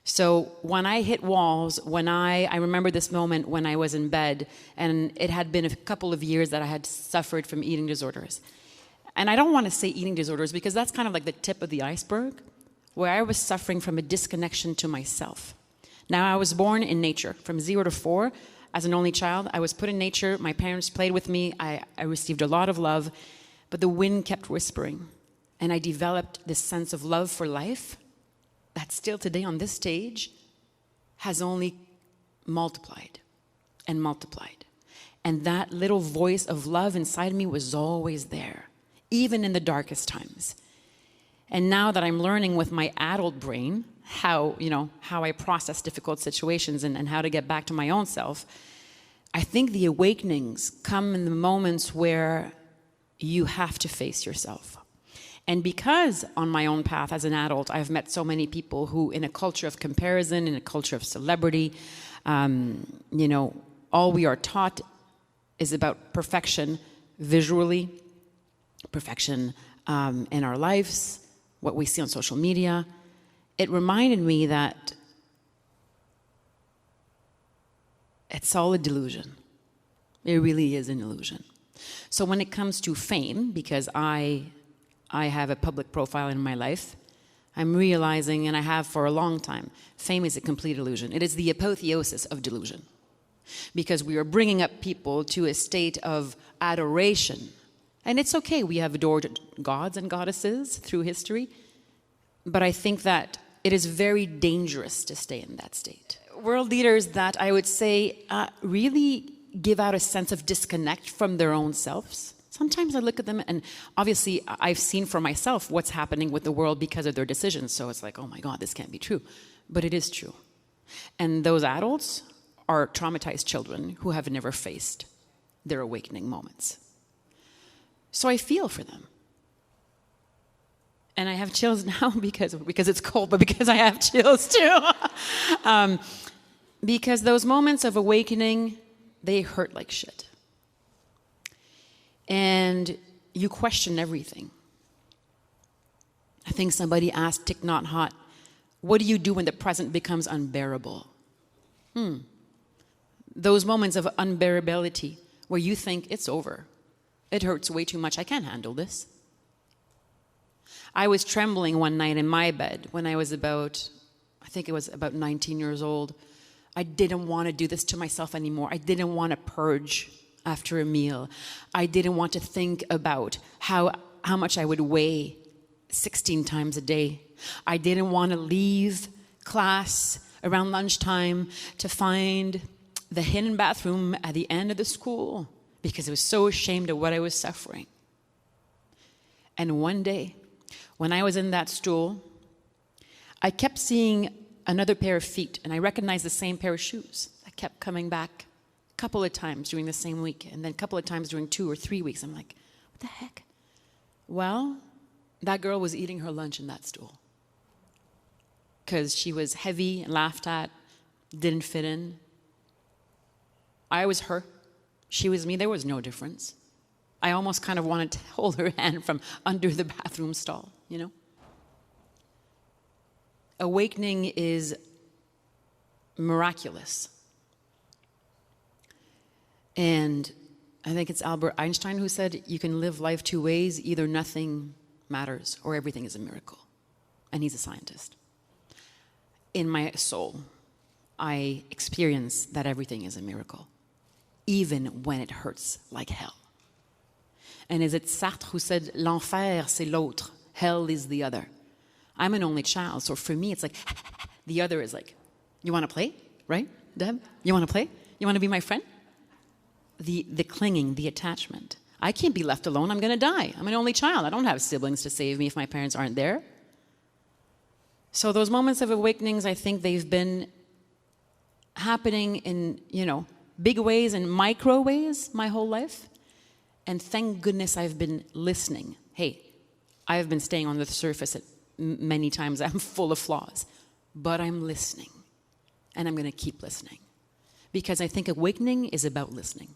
So when I hit walls, when I remember this moment when I was in bed, and it had been a couple of years that I had suffered from eating disorders. And I don't want to say eating disorders because that's kind of like the tip of the iceberg, where I was suffering from a disconnection to myself. Now, I was born in nature. From 0 to 4, as an only child, I was put in nature. My parents played with me. I received a lot of love, but the wind kept whispering. And I developed this sense of love for life that still today on this stage has only multiplied and multiplied. And that little voice of love inside me was always there, even in the darkest times. And now that I'm learning with my adult brain how I process difficult situations and how to get back to my own self, I think the awakenings come in the moments where you have to face yourself. And because on my own path as an adult, I've met so many people who, in a culture of comparison, in a culture of celebrity, all we are taught is about perfection visually, perfection in our lives, what we see on social media. It reminded me that it's all a delusion. It really is an illusion. So when it comes to fame, because I have a public profile in my life, I'm realizing, and I have for a long time, fame is a complete illusion. It is the apotheosis of delusion. Because we are bringing up people to a state of adoration. And it's okay, we have adored gods and goddesses through history, but I think that it is very dangerous to stay in that state. World leaders that I would say really give out a sense of disconnect from their own selves. Sometimes I look at them, and obviously I've seen for myself what's happening with the world because of their decisions. So it's like, oh my God, this can't be true. But it is true. And those adults are traumatized children who have never faced their awakening moments. So I feel for them. And I have chills now because it's cold, but because I have chills too. Because those moments of awakening, they hurt like shit. And you question everything. I think somebody asked Thich Nhat Hanh, what do you do when the present becomes unbearable? Those moments of unbearability where you think it's over. It hurts way too much. I can't handle this. I was trembling one night in my bed when I was about 19 years old. I didn't want to do this to myself anymore. I didn't want to purge after a meal. I didn't want to think about how much I would weigh 16 times a day. I didn't want to leave class around lunchtime to find the hidden bathroom at the end of the school because I was so ashamed of what I was suffering. And one day, when I was in that stool, I kept seeing another pair of feet, and I recognized the same pair of shoes. I kept coming back a couple of times during the same week, and then a couple of times during 2 or 3 weeks. I'm like, what the heck? Well, that girl was eating her lunch in that stool because she was heavy and laughed at, didn't fit in. I was her. She was me. There was no difference. I almost kind of wanted to hold her hand from under the bathroom stall, you know? Awakening is miraculous. And I think it's Albert Einstein who said, you can live life two ways, either nothing matters or everything is a miracle. And he's a scientist. In my soul, I experience that everything is a miracle, even when it hurts like hell. And is it Sartre who said, l'enfer, c'est l'autre, hell is the other. I'm an only child, so for me, it's like, the other is like, you want to play, right, Deb? You want to play? You want to be my friend? The clinging, the attachment. I can't be left alone, I'm going to die. I'm an only child. I don't have siblings to save me if my parents aren't there. So those moments of awakenings, I think they've been happening in, big ways and micro ways my whole life. And thank goodness I've been listening. Hey, I've been staying on the surface many times. I'm full of flaws. But I'm listening. And I'm going to keep listening. Because I think awakening is about listening.